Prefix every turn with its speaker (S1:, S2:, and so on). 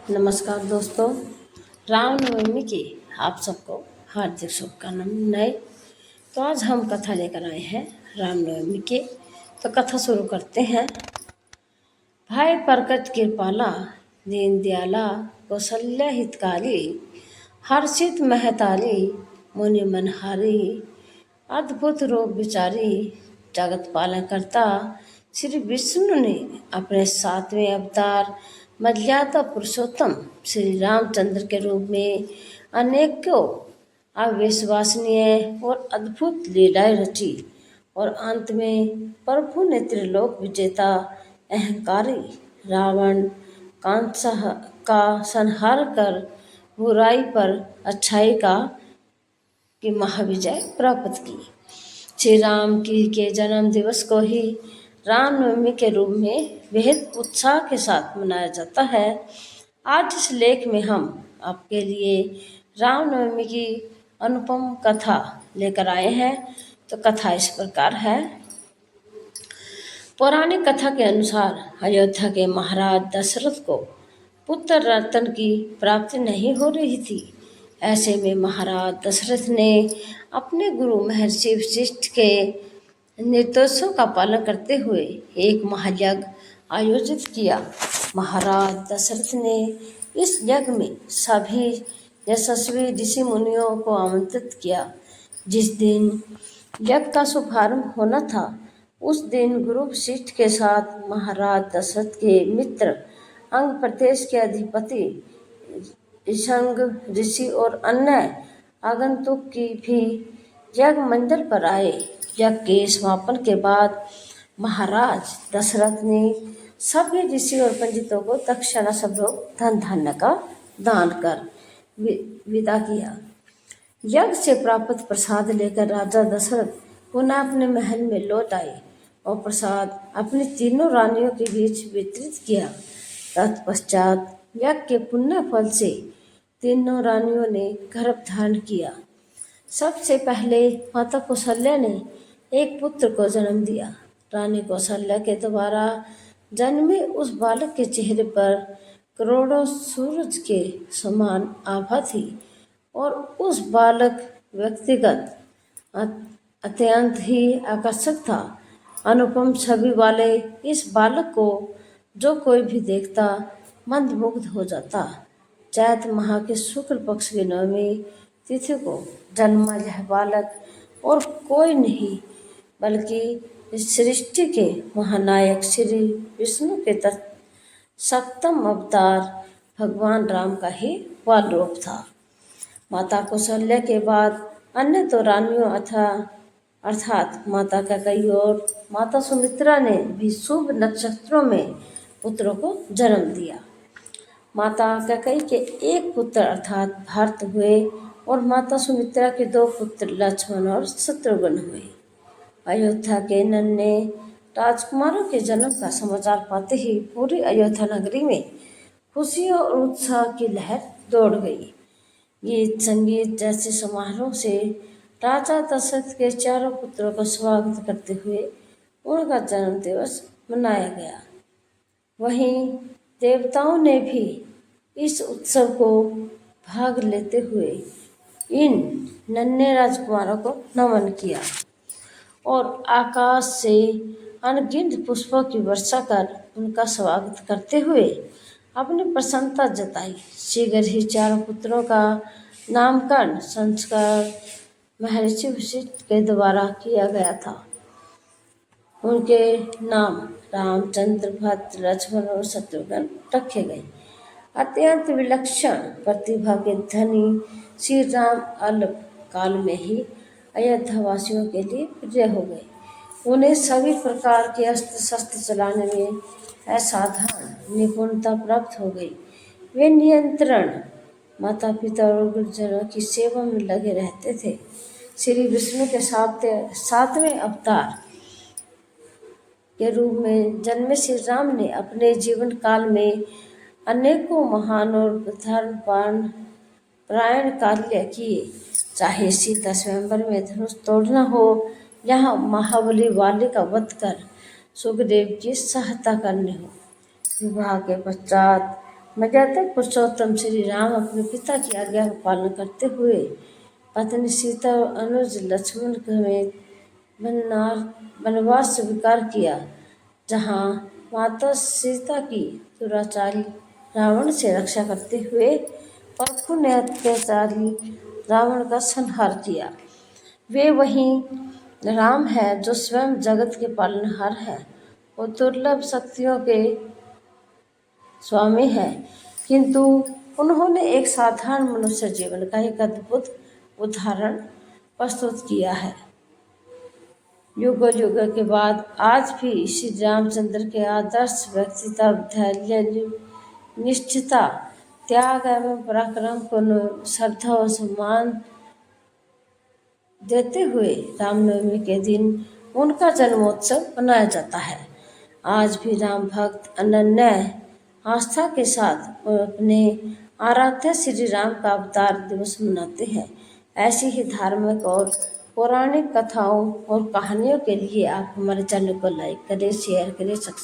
S1: नमस्कार दोस्तों। रामनवमी की आप सबको हार्दिक शुभकामनाएं। तो आज हम कथा लेकर आए हैं रामनवमी की। तो कथा शुरू करते हैं। भाई परकत कृपाला, दीन दयाला, कौशल्या हितकारी, हर्षित महतारी, मुनि मनहारी, अद्भुत रूप विचारी, जगत पालन करता श्री विष्णु ने अपने 7वें अवतार मर्यादा पुरुषोत्तम श्री रामचंद्र के रूप में अनेकों अविश्वसनीय और अद्भुत लीलाएं रची और अंत में प्रभु ने त्रिलोक विजेता अहंकारी रावण का संहार कर बुराई पर अच्छाई की महाविजय प्राप्त की। श्री राम की के जन्म दिवस को ही रामनवमी के रूप में बेहद उत्साह के साथ मनाया जाता है। आज इस लेख में हम आपके लिए रामनवमी की अनुपम कथा लेकर आए हैं। तो कथा इस प्रकार है। पौराणिक कथा के अनुसार अयोध्या के महाराज दशरथ को पुत्र रत्न की प्राप्ति नहीं हो रही थी। ऐसे में महाराज दशरथ ने अपने गुरु महर्षि वशिष्ठ के निर्देशों का पालन करते हुए एक महायज्ञ आयोजित किया। महाराज दशरथ ने इस यज्ञ में सभी यशस्वी ऋषि मुनियों को आमंत्रित किया। जिस दिन यज्ञ का शुभारंभ होना था उस दिन गुरु वशिष्ठ के साथ महाराज दशरथ के मित्र अंग प्रदेश के अधिपति ऋषंग ऋषि और अन्य आगंतुक की भी यज्ञ मंडल पर आए। यज्ञ के समापन के बाद महाराज दशरथ ने सभी ऋषि और पंडितों को दक्षिणा स्वरूप धन धान्य का दान कर विदा किया। यज्ञ से प्राप्त प्रसाद लेकर राजा दशरथ पुनः अपने महल में लौट आए और प्रसाद अपनी तीनों रानियों के बीच वितरित किया। तत्पश्चात यज्ञ के पुण्य फल से तीनों रानियों ने गर्भ धारण किया। सबसे पहले माता कौशल्या ने एक पुत्र को जन्म दिया। रानी कौशल्या के द्वारा जन्मे उस बालक के चेहरे पर करोड़ों सूरज के समान आभा थी और उस बालक व्यक्तिगत अत्यंत ही आकर्षक था। अनुपम छवि वाले इस बालक को जो कोई भी देखता मंत्रमुग्ध हो जाता। चैत्र माह के शुक्ल पक्ष की नवमी तिथि को जन्मा यह बालक और कोई नहीं बल्कि इस सृष्टि के महानायक श्री विष्णु के सप्तम अवतार भगवान राम का ही बाल रूप था। माता कौशल्या के बाद अन्य दो रानियों अर्थात माता कैकेयी और माता सुमित्रा ने भी शुभ नक्षत्रों में पुत्रों को जन्म दिया। माता कैकेयी के एक पुत्र अर्थात भरत हुए और माता सुमित्रा के दो पुत्र लक्ष्मण और शत्रुघ्न हुए। अयोध्या के नन्हे राजकुमारों के जन्म का समाचार पाते ही पूरी अयोध्या नगरी में खुशियों और उत्साह की लहर दौड़ गई। गीत संगीत जैसे समारोह से राजा दशरथ के चारों पुत्रों का स्वागत करते हुए उनका जन्म दिवस मनाया गया। वहीं देवताओं ने भी इस उत्सव को भाग लेते हुए इन नन्हे राजकुमारों को नमन किया और आकाश से अनगिनत पुष्पों की वर्षा कर उनका स्वागत करते हुए अपनी प्रसन्नता जताई। शीघ्र ही चारों पुत्रों का नामकरण संस्कार महर्षि वशिष्ठ के द्वारा किया गया था। उनके नाम रामचंद्र, भरत, लक्ष्मण और शत्रुघ्न रखे गए। अत्यंत विलक्षण प्रतिभा के धनी श्री राम अल्प काल में ही अयोध्या वासियों के लिए प्रिय हो गए। उन्हें सभी प्रकार के अस्त्र शस्त्र चलाने में असाधारण निपुणता प्राप्त हो गई। वे नियंत्रण माता पिता और गुरुजनों की सेवा में लगे रहते थे। श्री विष्णु के 7वें अवतार के रूप में जन्मे श्री राम ने अपने जीवन काल में अनेकों महान और धर्मपरायण कार्य किए। चाहे सीता स्वयंवर में धनुष तोड़ना हो, यहाँ महाबली वाली का वध कर सुखदेव की सहायता करनी हो। विवाह के पश्चात मर्यादा पुरुषोत्तम श्री राम अपने पिता की आज्ञा का पालन करते हुए पत्नी सीता और अनुज लक्ष्मण समेत वनवास वनवास स्वीकार किया, जहाँ माता सीता की दुराचारी रावण से रक्षा करते हुए प्रभु ने अत्याचारी रावण का संहार किया। वे वही राम है जो स्वयं जगत के पालनहार है और दुर्लभ शक्तियों के स्वामी है, किंतु उन्होंने एक साधारण मनुष्य जीवन का एक अद्भुत उदाहरण प्रस्तुत किया है। युग युग के बाद आज भी श्री रामचंद्र के आदर्श व्यक्तित्व, धैर्य, निष्ठता, त्याग एवं पराक्रम को श्रद्धा और सम्मान देते हुए रामनवमी के दिन उनका जन्मोत्सव मनाया जाता है। आज भी राम भक्त अनन्य आस्था के साथ अपने आराध्य श्री राम का अवतार दिवस मनाते हैं। ऐसी ही धार्मिक और पौराणिक कथाओं और कहानियों के लिए आप हमारे चैनल को लाइक करें, शेयर करें, सब्सक्राइब